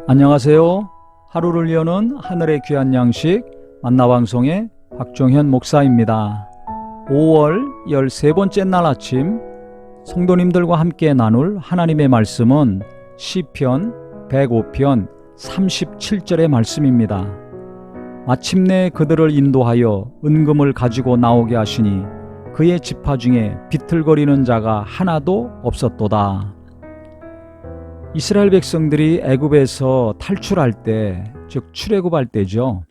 안녕하세요. 하루를 여는 하늘의 귀한 양식 만나방송의 박종현 목사입니다. 5월 13번째 날 아침 성도님들과 함께 나눌 하나님의 말씀은 시편 105편 37절의 말씀입니다. 마침내 그들을 인도하여 은금을 가지고 나오게 하시니 그의 지파 중에 비틀거리는 자가 하나도 없었도다. 이스라엘 백성들이 애굽에서 탈출할 때, 즉 출애굽할 때죠.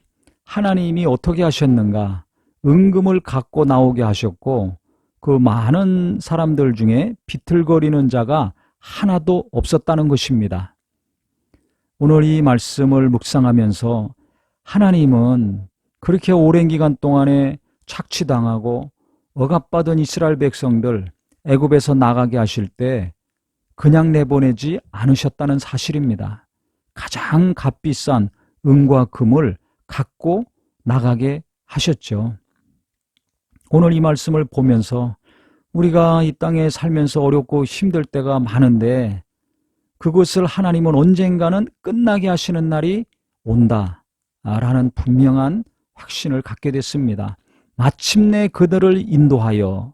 하나님이 어떻게 하셨는가? 은금을 갖고 나오게 하셨고 그 많은 사람들 중에 비틀거리는 자가 하나도 없었다는 것입니다. 오늘 이 말씀을 묵상하면서 하나님은 그렇게 오랜 기간 동안에 착취당하고 억압받은 이스라엘 백성들 애굽에서 나가게 하실 때 그냥 내보내지 않으셨다는 사실입니다. 가장 값비싼 은과 금을 갖고 나가게 하셨죠. 오늘 이 말씀을 보면서 우리가 이 땅에 살면서 어렵고 힘들 때가 많은데 그것을 하나님은 언젠가는 끝나게 하시는 날이 온다라는 분명한 확신을 갖게 됐습니다. 마침내 그들을 인도하여,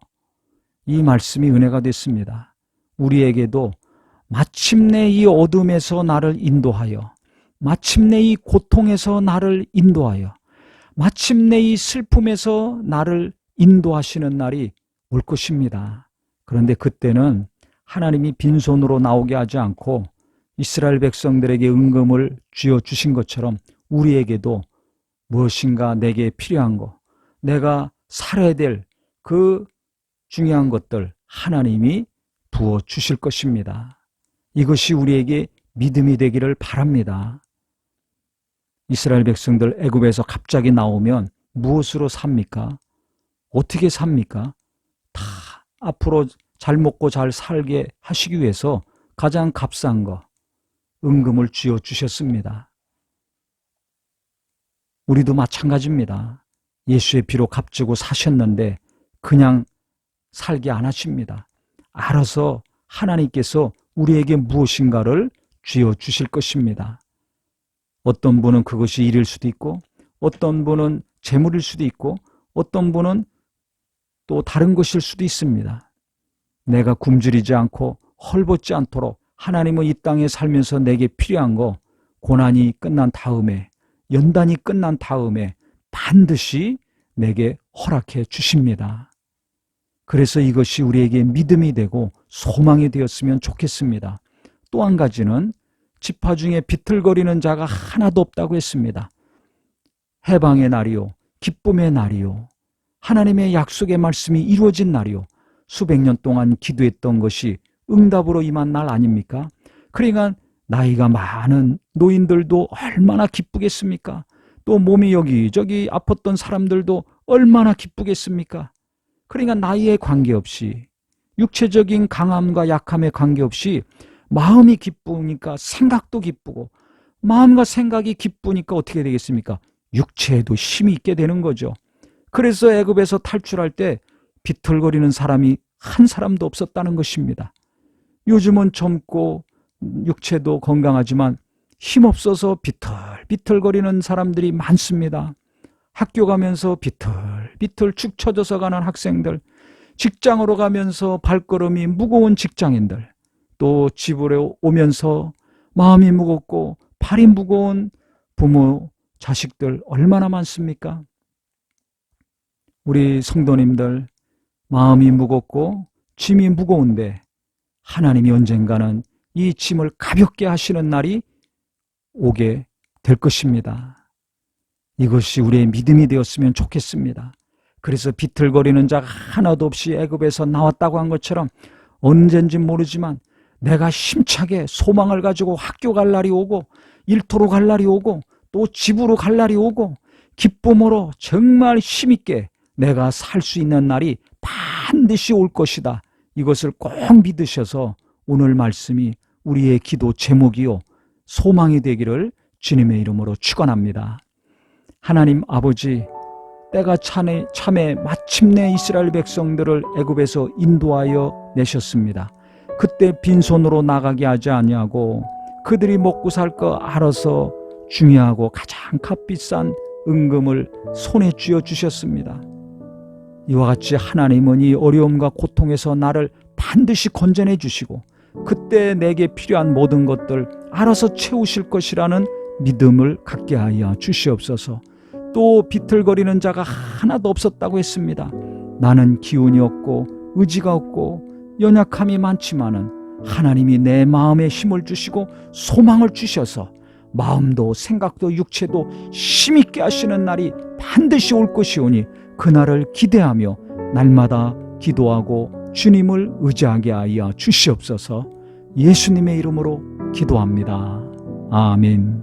이 말씀이 은혜가 됐습니다. 우리에게도 마침내 이 어둠에서 나를 인도하여, 마침내 이 고통에서 나를 인도하여, 마침내 이 슬픔에서 나를 인도하시는 날이 올 것입니다. 그런데 그때는 하나님이 빈손으로 나오게 하지 않고 이스라엘 백성들에게 은금을 쥐어주신 것처럼 우리에게도 무엇인가 내게 필요한 것, 내가 살아야 될 그 중요한 것들 하나님이 부어 주실 것입니다. 이것이 우리에게 믿음이 되기를 바랍니다. 이스라엘 백성들 애굽에서 갑자기 나오면 무엇으로 삽니까? 어떻게 삽니까? 다 앞으로 잘 먹고 잘 살게 하시기 위해서 가장 값싼 거, 은금을 쥐어 주셨습니다. 우리도 마찬가지입니다. 예수의 피로 값지고 사셨는데 그냥 살게 안 하십니다. 알아서 하나님께서 우리에게 무엇인가를 쥐어 주실 것입니다. 어떤 분은 그것이 일일 수도 있고, 어떤 분은 재물일 수도 있고, 어떤 분은 또 다른 것일 수도 있습니다. 내가 굶주리지 않고 헐벗지 않도록 하나님은 이 땅에 살면서 내게 필요한 거, 고난이 끝난 다음에, 연단이 끝난 다음에 반드시 내게 허락해 주십니다. 그래서 이것이 우리에게 믿음이 되고 소망이 되었으면 좋겠습니다. 또 한 가지는 지파 중에 비틀거리는 자가 하나도 없다고 했습니다. 해방의 날이요, 기쁨의 날이요, 하나님의 약속의 말씀이 이루어진 날이요, 수백 년 동안 기도했던 것이 응답으로 임한 날 아닙니까? 그러니까 나이가 많은 노인들도 얼마나 기쁘겠습니까? 또 몸이 여기저기 아팠던 사람들도 얼마나 기쁘겠습니까? 그러니까 나이에 관계없이, 육체적인 강함과 약함에 관계없이 마음이 기쁘니까 생각도 기쁘고, 마음과 생각이 기쁘니까 어떻게 되겠습니까? 육체에도 힘이 있게 되는 거죠. 그래서 애굽에서 탈출할 때 비틀거리는 사람이 한 사람도 없었다는 것입니다. 요즘은 젊고 육체도 건강하지만 힘없어서 비틀비틀거리는 사람들이 많습니다. 학교 가면서 비틀비틀 축 처져서 가는 학생들, 직장으로 가면서 발걸음이 무거운 직장인들, 또 집으로 오면서 마음이 무겁고 발이 무거운 부모, 자식들 얼마나 많습니까? 우리 성도님들 마음이 무겁고 짐이 무거운데 하나님이 언젠가는 이 짐을 가볍게 하시는 날이 오게 될 것입니다. 이것이 우리의 믿음이 되었으면 좋겠습니다. 그래서 비틀거리는 자가 하나도 없이 애굽에서 나왔다고 한 것처럼 언젠지 모르지만 내가 힘차게 소망을 가지고 학교 갈 날이 오고, 일터로 갈 날이 오고, 또 집으로 갈 날이 오고, 기쁨으로 정말 힘있게 내가 살 수 있는 날이 반드시 올 것이다. 이것을 꼭 믿으셔서 오늘 말씀이 우리의 기도 제목이요, 소망이 되기를 주님의 이름으로 축원합니다. 하나님 아버지, 때가 참에 마침내 이스라엘 백성들을 애굽에서 인도하여 내셨습니다. 그때 빈손으로 나가게 하지 아니하고 그들이 먹고 살 거 알아서 중요하고 가장 값비싼 은금을 손에 쥐어 주셨습니다. 이와 같이 하나님은 이 어려움과 고통에서 나를 반드시 건져내 주시고 그때 내게 필요한 모든 것들 알아서 채우실 것이라는 믿음을 갖게 하여 주시옵소서. 또 비틀거리는 자가 하나도 없었다고 했습니다. 나는 기운이 없고 의지가 없고 연약함이 많지만은 하나님이 내 마음에 힘을 주시고 소망을 주셔서 마음도 생각도 육체도 힘있게 하시는 날이 반드시 올 것이오니 그날을 기대하며 날마다 기도하고 주님을 의지하게 하여 주시옵소서. 예수님의 이름으로 기도합니다. 아멘.